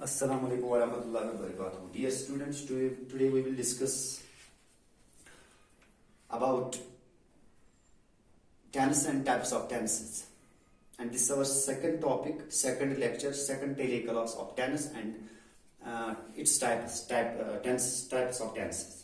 Assalamu alaikum wa rahmatullahi wa barakatuh. Dear students, today we will discuss about tense and types of tenses. And this is our second topic, second lecture, second teleclass of tense and its types of tenses.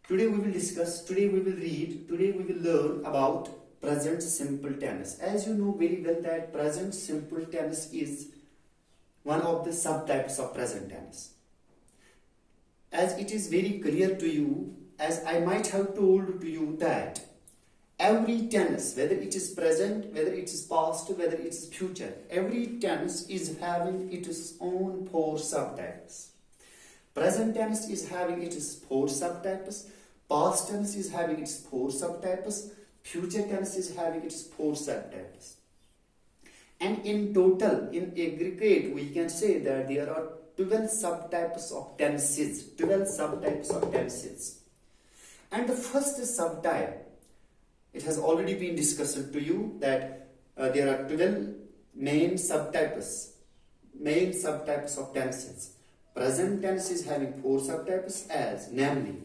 Today we will discuss, today we will read, today we will learn about present simple tense. As you know very well that present simple tense is one of the subtypes of present tense. As it is very clear to you, as I might have told to you that every tense, whether it is present, whether it is past, whether it is future, every tense is having its own four subtypes. Present tense is having its four subtypes, past tense is having its four subtypes, future tense is having its four subtypes. And in total, in aggregate, we can say that there are 12 subtypes of tenses. 12 subtypes of tenses. And the first subtype, it has already been discussed to you that there are 12 main subtypes of tenses. Present tense is having four subtypes as, namely,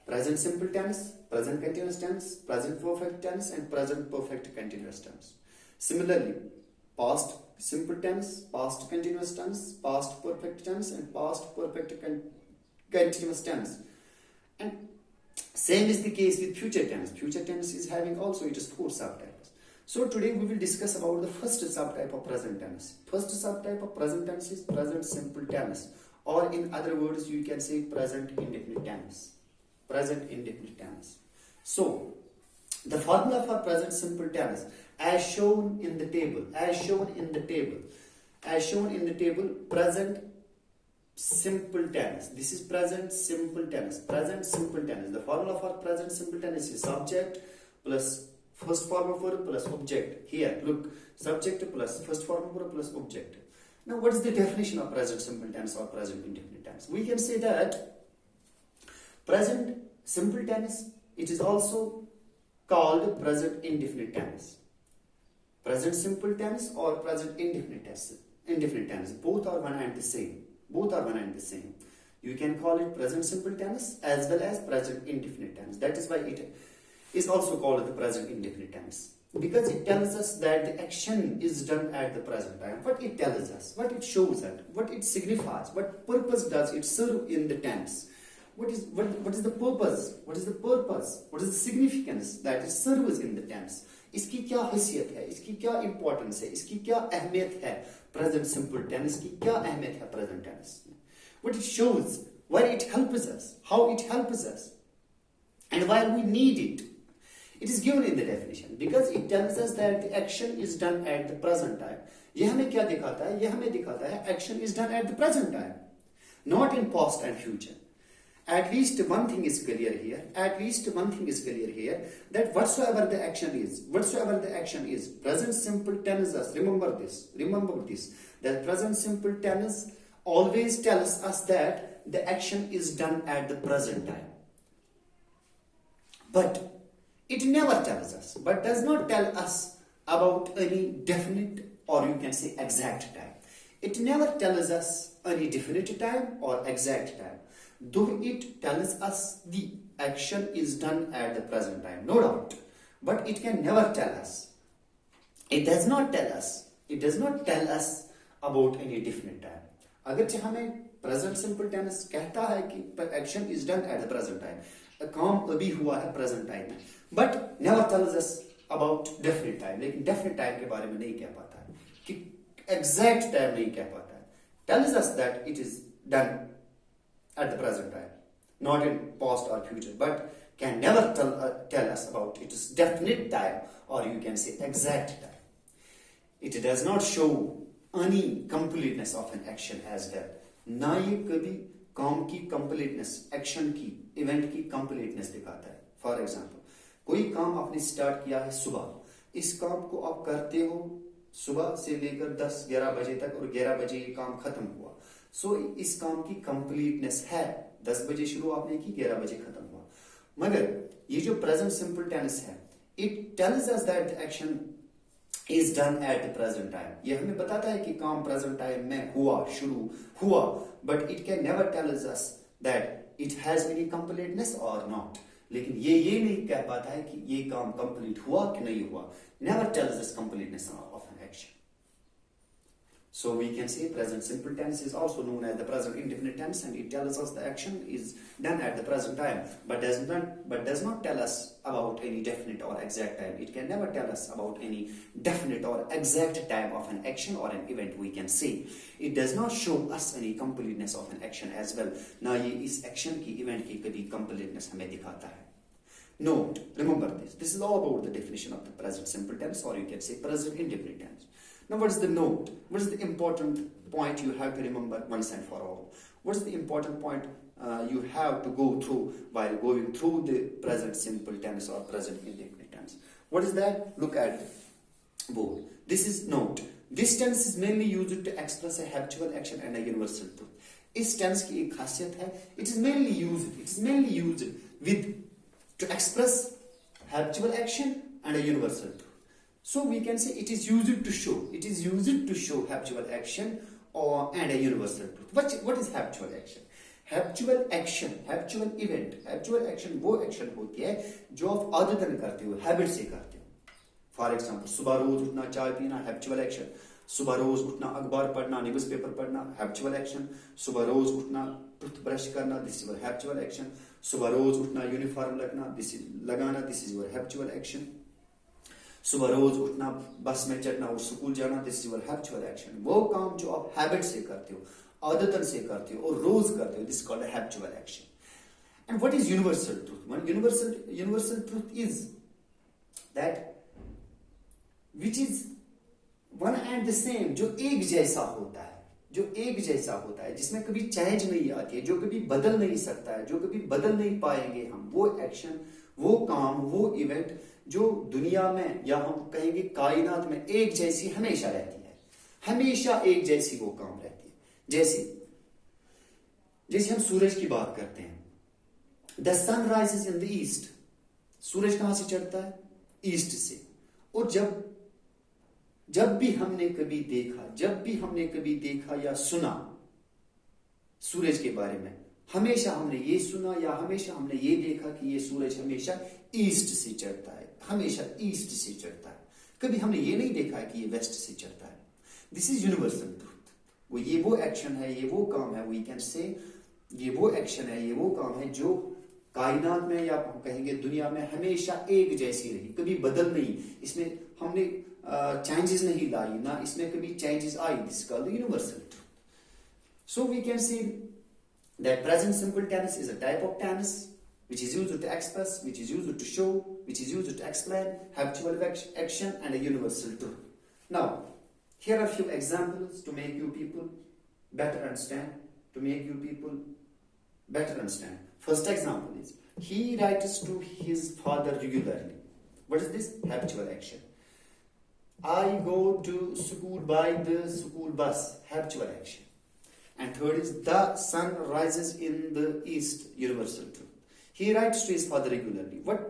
present simple tense, present continuous tense, present perfect tense, and present perfect continuous tense. Similarly, past simple tense, past continuous tense, past perfect tense, and past perfect continuous tense. And same is the case with future tense. Future tense is having also its four subtypes. So today we will discuss about the first subtype of present tense. First subtype of present tense is present simple tense, or in other words you can say present indefinite tense. Present indefinite tense. So the formula for present simple tense as shown in the table, present simple tense. This is present simple tense. Present simple tense. The formula for present simple tense is subject plus first form of verb plus object. Here, look, subject plus first form of verb plus object. Now, what is the definition of present simple tense or present indefinite tense? We can say that present simple tense, it is also called present indefinite tense. Present simple tense or present indefinite tense. Both are one and the same. You can call it present simple tense as well as present indefinite tense. That is why it is also called the present indefinite tense. Because it tells us that the action is done at the present time. What it tells us, what it shows us, what it signifies, what purpose does it serve in the tense. What is the purpose? What is the significance that it serves in the tense? इसकी क्या हैसियत है, इसकी क्या importance है, इसकी क्या अहमियत है प्रेजेंट सिंपल टेंस की, क्या अहमियत है प्रेजेंट टेंस में. What it shows, why it helps us, how it helps us, and why we need it. It is given in the definition because it tells us that the action is done at the present time. ये हमें क्या दिखाता है? ये हमें दिखाता है action is done at the present time, not in past and future. At least one thing is clear here. That whatsoever the action is, present simple tenses. Remember this. That present simple tense always tells us that the action is done at the present time. But it never tells us, but does not tell us about any definite or you can say exact time. It never tells us any definite time or exact time. Though it tells us the action is done at the present time, no doubt, but it can never tell us. It does not tell us about any definite time. अगर हमें present simple tense कहता है कि action is done at the present time, काम अभी हुआ है present time में, but never tells us about definite time. लेकिन definite time के बारे में नहीं कह पाता है, कि exact time नहीं कह पाता है. Tells us that it is done at the present time, not in past or future, but can never tell us about its definite time or you can say exact time. It does not show any completeness of an action as well. ना ये कभी काम की completeness, action की, event की completeness दिखाता है. For example, कोई काम आपने start किया है सुबह, इस काम को आप करते हो सुबह से लेकर 10-11 बजे तक और 11 बजे ये काम खत्म हुआ. सो इस काम की कंप्लीटनेस है. 10 बजे शुरू आपने की, 11 बजे खत्म हुआ. मगर ये जो प्रेजेंट सिंपल टेंस है, it tells us that action is done at the present time. ये हमें बताता है कि काम present time में हुआ, शुरू हुआ, but it can never tell us that it has any completeness or not. लेकिन ये नहीं कह पाता है कि ये काम complete हुआ कि नहीं हुआ. Never tells us completeness of an action. So we can say present simple tense is also known as the present indefinite tense, and it tells us the action is done at the present time, but does not tell us about any definite or exact time. It can never tell us about any definite or exact time of an action or an event, we can say. It does not show us any completeness of an action as well. ना ये इस action की event की कभी completeness हमें दिखाता है. Note, remember this. This is all about the definition of the present simple tense, or you can say present indefinite tense. Now, what is the note? What is the important point you have to remember once and for all? What is the important point you have to go through while going through the present simple tense or present indefinite tense? What is that? Look at the board. This is note. This tense is mainly used to express a habitual action and a universal truth. इस tense की एक खासियत है. It is mainly used with to express habitual action and a universal truth. So we can say it is used to show habitual action and a universal truth. What is habitual action? Habitual action वो action होती है जो आप आदतन करते हो, habit से करते हो. For example, सुबह रोज उठना, चाय पीना, habitual action. सुबह रोज उठना, अखबार पढ़ना, न्यूज़पेपर पढ़ना, habitual action. सुबह रोज उठना, टूथब्रश करना, this is your habitual action. सुबह रोज उठना, यूनिफॉर्म लगाना, this is your habitual action. सुबह रोज उठना, बस में चढ़ना और स्कूल जाना, this is your habitual action. वो काम जो आप हैबिट से करते हो, आदतन से करते हो और रोज करते हो, this called habitual action. And what is universal truth? Universal truth is that which is one and the same, जो एक जैसा होता है, जिसमें कभी चेंज नहीं आती है, जो कभी बदल नहीं सकता है, जो कभी बदल नहीं पाएंगे हम. वो एक्शन, वो काम, वो इवेंट जो दुनिया में या हम कहेंगे कायनात में एक जैसी हमेशा रहती है, हमेशा एक जैसी वो काम रहती है. जैसे हम सूरज की बात करते हैं. The sun rises in the east. सूरज कहां से चढ़ता है? ईस्ट से. और जब भी हमने कभी देखा या सुना सूरज के बारे में, हमेशा हमने ये सुना या हमेशा हमने ये देखा कि ये सूरज हमेशा ईस्ट से चढ़ता है, हमेशा ईस्ट से चढ़ता है. कभी हमने ये नहीं देखा है कि ये वेस्ट से चढ़ता है. This is universal truth. ये वो एक्शन है, ये वो काम है, वी कैन से ये वो एक्शन है, ये वो काम है जो कायनात में या हम कहेंगे दुनिया में हमेशा एक जैसी रही, कभी बदल नहीं. इसमें हमने चेंजेस नहीं लाई, ना इसमें कभी चेंजेस आई. This is called universal truth. So we can say that present simple tense is a type of tense which is used to express, which is used to show, which is used to explain habitual action and a universal truth. Now, here are a few examples to make you people better understand. First example is, he writes to his father regularly. What is this? Habitual action. I go to school by the school bus. Habitual action. And third is, the sun rises in the east. Universal truth. He writes to his father regularly. What?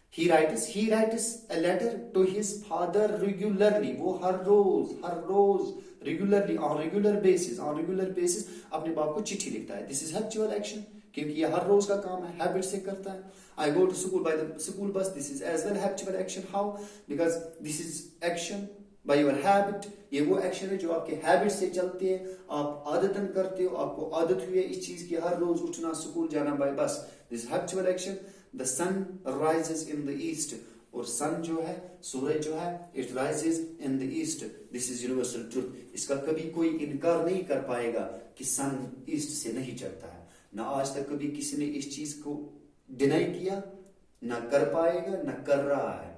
He writes a letter to his father regularly. वो हर रोज regularly, on regular basis अपने बाप को चिट्ठी लिखता है. This is habitual action, क्योंकि ये हर रोज का काम है, हैबिट से करता है. I go to school by the school bus. This is as well habitual action. How? Because this is action by your habit. ये वो एक्शन है जो आपके हैबिट से चलते हैं, आप आदतन करते हो, आपको आदत हुई है इस चीज की, हर रोज उठना, स्कूल जाना by bus. This habitual action. The sun rises in the east. और सन जो है, सूरज जो है, it rises in the east. This is universal truth. इसका कभी कोई इनकार नहीं कर पाएगा कि सन ईस्ट से नहीं चढ़ता है. ना आज तक कभी किसी ने इस चीज को डिनाई किया, ना कर पाएगा, ना कर रहा है.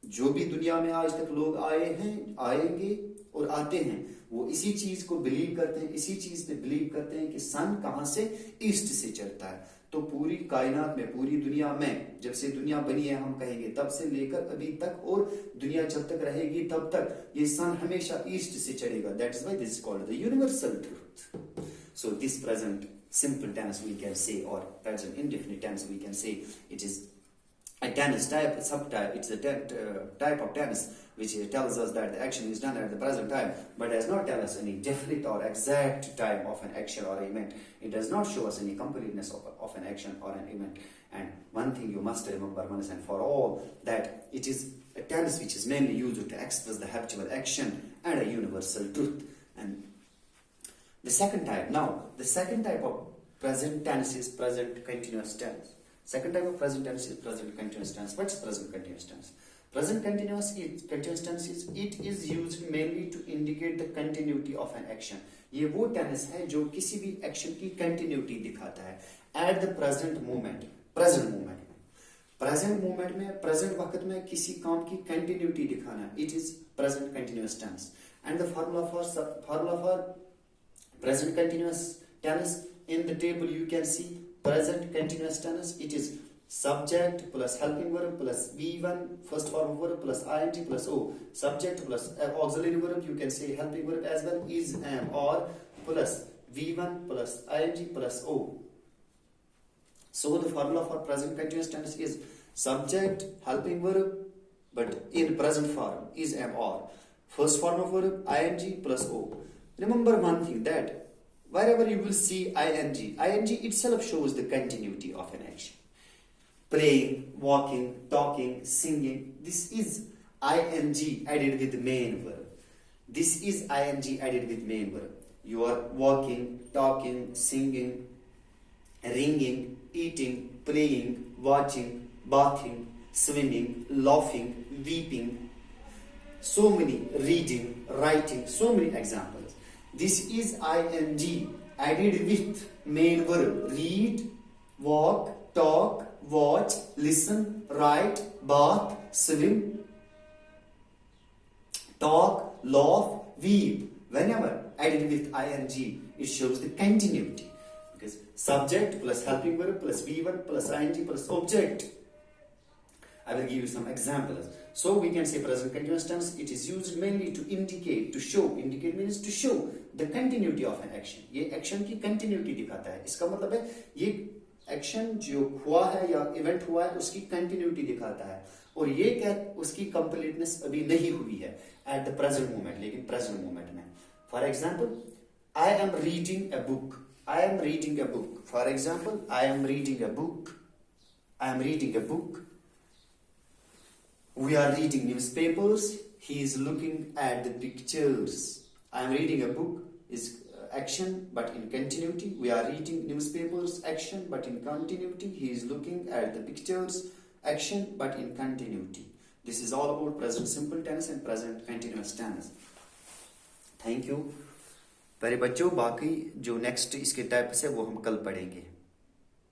जो भी दुनिया में आज तक लोग आए हैं, आएंगे और आते हैं, वो इसी चीज को बिलीव करते हैं, इसी चीज पे बिलीव करते हैं कि सन कहां से? ईस्ट से चढ़ता है. तो पूरी कायनात में, पूरी दुनिया में, जब से दुनिया बनी है हम कहेंगे, तब से लेकर अभी तक और दुनिया जब तक रहेगी तब तक ये सन हमेशा ईस्ट से चढ़ेगा. That is why this is called the universal truth. So this present simple tense we can say, or present indefinite tense we can say, it is A tense type, subtype, it's a type of tense which tells us that the action is done at the present time, but does not tell us any definite or exact time of an action or event. It does not show us any completeness of an action or an event. And one thing you must remember once and for all, that it is a tense which is mainly used to express the habitual action and a universal truth. And the second type of present tense is present continuous tense. Second type of present tense is present continuous tense. What's present continuous tense? Present continuous tense is it is used mainly to indicate the continuity of an action. ये वो tense है जो किसी भी action की continuity दिखाता है at the present moment में present वक्त में किसी काम की continuity दिखाना, it is present continuous tense. And the formula for present continuous tense, in the table you can see present continuous tense, it is subject plus helping verb plus V1 first form of verb plus ing plus O. Subject plus auxiliary verb, you can say helping verb as well, is, am, or plus V1 plus ing plus O. So the formula for present continuous tense is subject, helping verb, but in present form, is, am, or. First form of verb ing plus O. Remember one thing, that wherever you will see ing itself shows the continuity of an action. Playing, walking, talking, singing, this is ing added with main verb. You are walking, talking, singing, ringing, eating, playing, watching, bathing, swimming, laughing, weeping, so many, reading, writing, so many examples. This is ing added with main verb. Read, walk, talk, watch, listen, write, bath, swim, talk, laugh, weep. Whenever added with ing, it shows the continuity. Because subject plus helping verb plus V1 plus ing plus object. I will give you some examples. So we can say present continuous tense, it is used mainly to indicate, to show. Indicate means to show the continuity of an action. ये action की continuity दिखाता है. इसका मतलब है ये action जो हुआ है या event हुआ है उसकी continuity दिखाता है. और ये क्या उसकी completeness अभी नहीं हुई है at the present moment, लेकिन present moment में. For example, I am reading a book. For example, I am reading a book. We are reading newspapers. He is looking at the pictures. I am reading a book is action but in continuity. We are reading newspapers, action but in continuity. He is looking at the pictures, action but in continuity. This is all about present simple tense and present continuous tense. Thank you. प्यारे बच्चों, बाकी जो next इसके types है वो हम कल पढ़ेंगे.